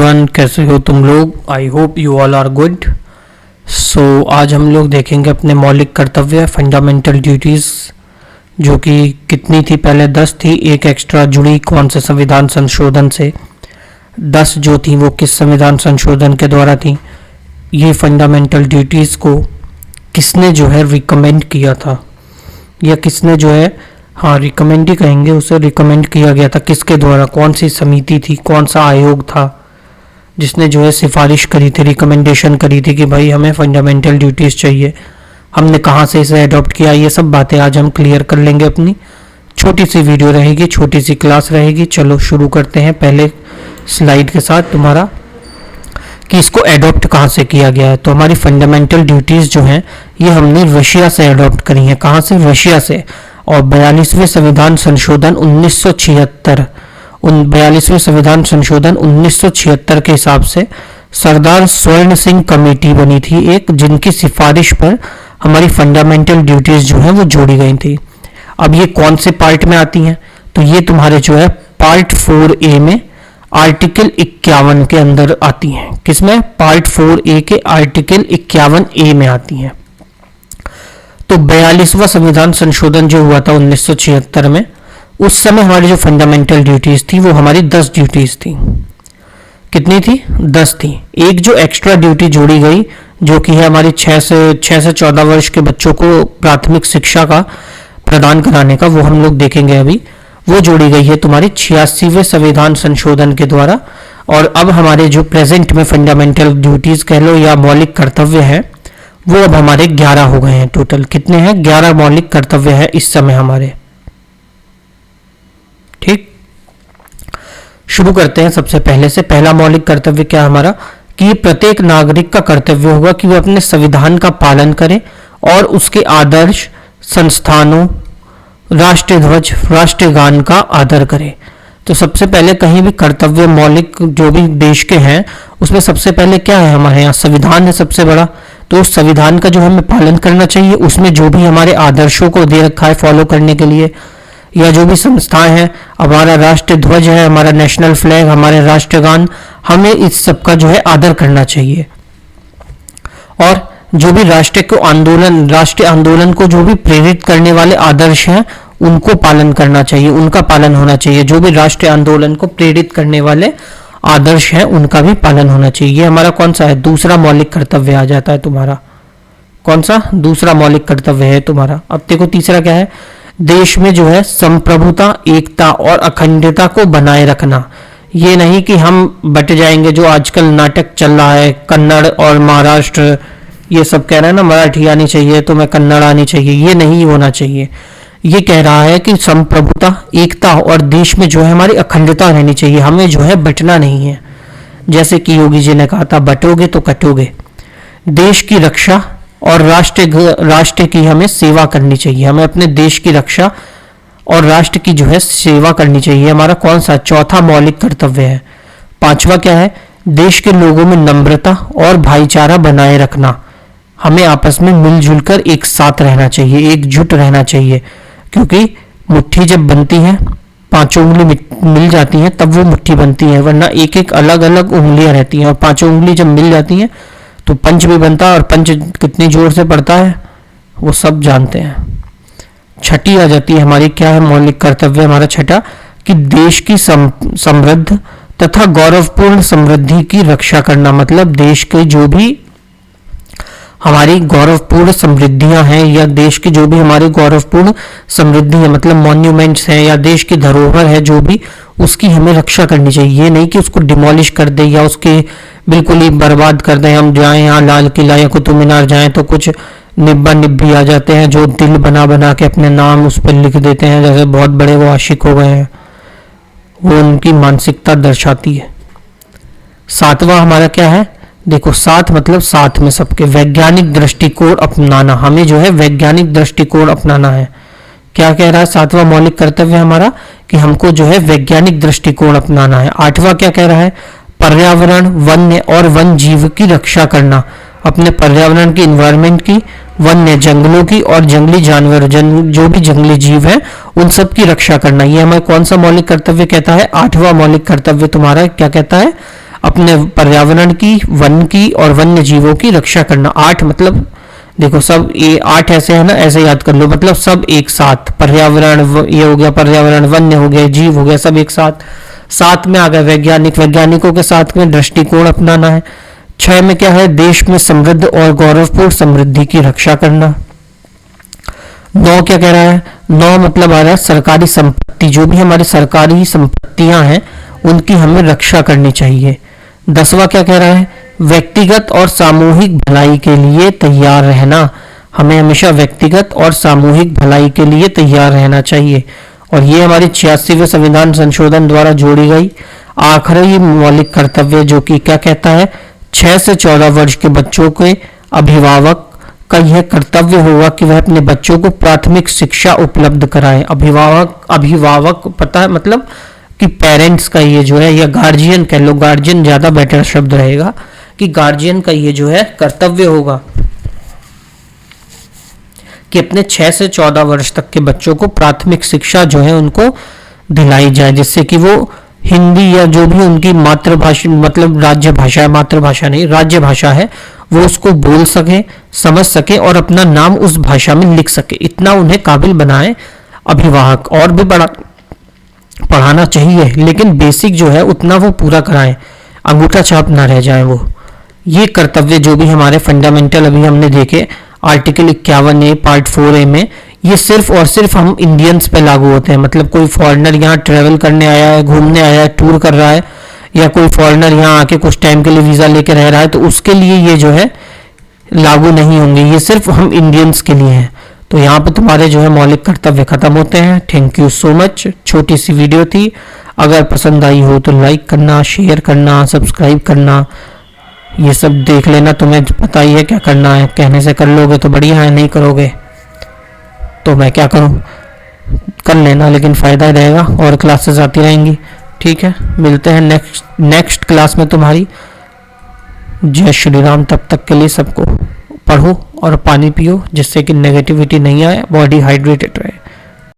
Everyone, कैसे हो तुम लोग। I hope you all are good. So आज हम लोग देखेंगे अपने मौलिक कर्तव्य फंडामेंटल ड्यूटीज़, जो कि कितनी थी, पहले 10 थी, एक एक्स्ट्रा जुड़ी कौन से संविधान संशोधन से। 10 जो थी वो किस संविधान संशोधन के द्वारा थी। ये फंडामेंटल ड्यूटीज़ को किसने जो है रिकमेंड किया था, या किसने जो है, हाँ रिकमेंड ही कहेंगे उसे, रिकमेंड किया गया था किसके द्वारा, कौन सी समिति थी, कौन सा आयोग था जिसने जो है सिफारिश करी थी, रिकमेंडेशन करी थी कि भाई हमें फंडामेंटल ड्यूटीज़ चाहिए। हमने कहाँ से इसे अडॉप्ट किया, ये सब बातें आज हम क्लियर कर लेंगे। अपनी छोटी सी वीडियो रहेगी, छोटी सी क्लास रहेगी। चलो शुरू करते हैं पहले स्लाइड के साथ तुम्हारा, कि इसको अडॉप्ट कहाँ से किया गया है। तो हमारी फंडामेंटल ड्यूटीज़ जो हैं ये हमने रशिया से अडॉप्ट करी हैं। कहाँ से? रशिया से। और 42वें संविधान संशोधन 1976, 42वें संविधान संशोधन 1976 के हिसाब से सरदार स्वर्ण सिंह कमेटी बनी थी एक, जिनकी सिफारिश पर हमारी फंडामेंटल ड्यूटीज़ जो हैं वो जोड़ी गई थी। अब ये कौन से पार्ट में आती हैं? तो ये तुम्हारे जो है पार्ट 4A में आर्टिकल 51 के अंदर आती हैं। किसमें? पार्ट 4A के आर्टिकल 51A में आती हैं। तो 42वां संविधान संशोधन जो हुआ था 1976 में, उस समय हमारी जो फंडामेंटल ड्यूटीज थी वो हमारी 10 ड्यूटीज थी। कितनी थी? 10 थी। एक जो एक्स्ट्रा ड्यूटी जोड़ी गई, जो कि है हमारी 6 से 14 वर्ष के बच्चों को प्राथमिक शिक्षा का प्रदान कराने का, वो हम लोग देखेंगे अभी। वो जोड़ी गई है तुम्हारी 86वें संविधान संशोधन के द्वारा। और अब हमारे जो प्रेजेंट में फंडामेंटल ड्यूटीज कह लो या मौलिक कर्तव्य है, वो अब हमारे 11 हो गए हैं। टोटल कितने हैं? 11 मौलिक कर्तव्य है इस समय हमारे। ठीक, शुरू करते हैं सबसे पहले से। पहला मौलिक कर्तव्य क्या है हमारा, कि प्रत्येक नागरिक का कर्तव्य होगा कि वह अपने संविधान का पालन करे और उसके आदर्श, संस्थानों, राष्ट्रीय ध्वज, राष्ट्रगान का आदर करे। तो सबसे पहले कहीं भी कर्तव्य मौलिक जो भी देश के हैं, उसमें सबसे पहले क्या है हमारे यहाँ? संविधान है सबसे बड़ा। तो उस संविधान का जो हमें पालन करना चाहिए, उसमें जो भी हमारे आदर्शों को दे रखा है फॉलो करने के लिए, या जो भी संस्थाएं हैं, हमारा राष्ट्रीय ध्वज है, हमारा नेशनल फ्लैग, हमारे राष्ट्रगान, हमें इस सब का जो है आदर करना चाहिए। और जो भी राष्ट्रीय आंदोलन को जो भी प्रेरित करने वाले आदर्श हैं, उनको पालन करना चाहिए, उनका पालन होना चाहिए। जो भी राष्ट्रीय आंदोलन को प्रेरित करने वाले आदर्श हैं, उनका भी पालन होना चाहिए। ये हमारा कौन सा है? दूसरा मौलिक कर्तव्य आ जाता है तुम्हारा। कौन सा? दूसरा मौलिक कर्तव्य है तुम्हारा। अब देखो तीसरा क्या है? देश में जो है संप्रभुता, एकता और अखंडता को बनाए रखना। ये नहीं कि हम बट जाएंगे, जो आजकल नाटक चल रहा है, कन्नड़ और महाराष्ट्र ये सब कह रहे हैं ना, मराठी आनी चाहिए तो मैं कन्नड़ आनी चाहिए, ये नहीं होना चाहिए। ये कह रहा है कि संप्रभुता, एकता और देश में जो है हमारी अखंडता रहनी चाहिए। हमें जो है बटना नहीं है। जैसे कि योगी जी ने कहा था, बटोगे तो कटोगे। देश की रक्षा और राष्ट्र की हमें सेवा करनी चाहिए। हमें अपने देश की रक्षा और राष्ट्र की जो है सेवा करनी चाहिए। हमारा कौन सा? चौथा मौलिक कर्तव्य है। पांचवा क्या है? देश के लोगों में नम्रता और भाईचारा बनाए रखना। हमें आपस में मिलजुल कर एक साथ रहना चाहिए, एकजुट रहना चाहिए। क्योंकि मुट्ठी जब बनती है, पांचों उंगली मिल जाती हैं, तब वो मुट्ठी बनती है, वरना एक एक अलग अलग उंगलियां रहती हैं। और पांचों उंगली जब मिल जाती हैं तो पंच भी बनता है, और पंच कितनी जोर से पड़ता है वो सब जानते हैं। छठी आ जाती है हमारी, क्या है मौलिक कर्तव्य हमारा छठा, कि देश की समृद्ध तथा गौरवपूर्ण समृद्धि की रक्षा करना। मतलब देश के जो भी हमारी गौरवपूर्ण समृद्धियां हैं, या देश की जो भी हमारी गौरवपूर्ण समृद्धि है, मतलब मॉन्यूमेंट्स हैं या देश की धरोहर है जो भी, उसकी हमें रक्षा करनी चाहिए। ये नहीं कि उसको डिमोलिश कर दे या उसके बिल्कुल ही बर्बाद कर दें। हम जाएं यहाँ लाल किला या कुतुब मीनार जाएं तो कुछ निब्बा निब्बी आ जाते हैं जो दिल बना बना के अपने नाम उस पर लिख देते हैं, जैसे बहुत बड़े वो आशिक हो गए हैं। वो उनकी मानसिकता दर्शाती है। सातवां हमारा क्या है? देखो, साथ मतलब साथ में सबके वैज्ञानिक दृष्टिकोण अपनाना। हमें जो है वैज्ञानिक दृष्टिकोण अपनाना है। क्या कह रहा है सातवां मौलिक कर्तव्य हमारा? कि हमको जो है वैज्ञानिक दृष्टिकोण अपनाना है। आठवां क्या कह रहा है? पर्यावरण, वन्य और वन जीव की रक्षा करना। अपने पर्यावरण की, इन्वायरमेंट की, वन्य जंगलों की और जंगली जानवर, जो भी जंगली जीव है, उन सब की रक्षा करना। ये हमें कौन सा मौलिक कर्तव्य कहता है? आठवां मौलिक कर्तव्य तुम्हारा क्या कहता है? अपने पर्यावरण की, वन की और वन्य जीवों की रक्षा करना। 8 मतलब देखो सब ये 8 ऐसे है ना, ऐसे याद कर लो, मतलब सब एक साथ, पर्यावरण ये हो गया, पर्यावरण, वन्य हो गया, जीव हो गया, सब एक साथ। 7 में आ गया वैज्ञानिक, वैज्ञानिकों के साथ में दृष्टिकोण अपनाना है। 6 में क्या है, देश में समृद्ध और गौरवपूर्ण समृद्धि की रक्षा करना। 9 क्या कह रहा है, 9 मतलब आ रहा है सरकारी संपत्ति, जो भी हमारी सरकारी संपत्तियां हैं उनकी हमें रक्षा करनी चाहिए। 10वां क्या कह रहा है, व्यक्तिगत और सामूहिक भलाई के लिए तैयार रहना, हमें हमेशा व्यक्तिगत और सामूहिक भलाई के लिए तैयार रहना चाहिए। और ये हमारी 86वें संविधान संशोधन द्वारा जोड़ी गई आखिरी मौलिक कर्तव्य, जो कि क्या कहता है, 6 से 14 वर्ष के बच्चों के अभिभावक का यह कर्तव्य होगा कि वह अपने बच्चों को प्राथमिक शिक्षा उपलब्ध कराए। अभिभावक पता है मतलब कि पेरेंट्स का ये जो है, या गार्जियन कह लो, गार्जियन ज्यादा बेटर शब्द रहेगा, कि गार्जियन का ये जो है कर्तव्य होगा कि अपने 6 से 14 वर्ष तक के बच्चों को प्राथमिक शिक्षा जो है उनको दिलाई जाए, जिससे कि वो हिंदी या जो भी उनकी मातृभाषा, मतलब राज्य भाषा है, मातृभाषा नहीं राज्य भाषा है, वो उसको बोल सके, समझ सके और अपना नाम उस भाषा में लिख सके, इतना उन्हें काबिल बनाए अभिभावक। और भी पढ़ाना चाहिए, लेकिन बेसिक जो है उतना वो पूरा कराएं, अंगूठा छाप ना रह जाए वो। ये कर्तव्य जो भी हमारे फंडामेंटल अभी हमने देखे आर्टिकल 51A पार्ट 4A में, ये सिर्फ और सिर्फ हम इंडियंस पे लागू होते हैं। मतलब कोई फॉरेनर यहाँ ट्रेवल करने आया है, घूमने आया है, टूर कर रहा है, या कोई फॉरेनर यहाँ आके कुछ टाइम के लिए वीज़ा लेके रह रहा है, तो उसके लिए ये जो है लागू नहीं होंगे, ये सिर्फ हम इंडियंस के लिए हैं। तो यहाँ पे तुम्हारे जो है मौलिक कर्तव्य खत्म होते हैं। Thank you so much. छोटी सी वीडियो थी, अगर पसंद आई हो तो लाइक करना, शेयर करना, सब्सक्राइब करना, ये सब देख लेना। तुम्हें पता ही है क्या करना है, कहने से कर लोगे तो बढ़िया है, नहीं करोगे तो मैं क्या करूं, कर लेना, लेकिन फ़ायदा रहेगा और क्लासेस आती रहेंगी। ठीक है, मिलते हैं नेक्स्ट क्लास में तुम्हारी। जय श्री राम। तब तक के लिए सबको पढ़ो और पानी पियो, जिससे कि नेगेटिविटी नहीं आए, बॉडी हाइड्रेटेड रहे।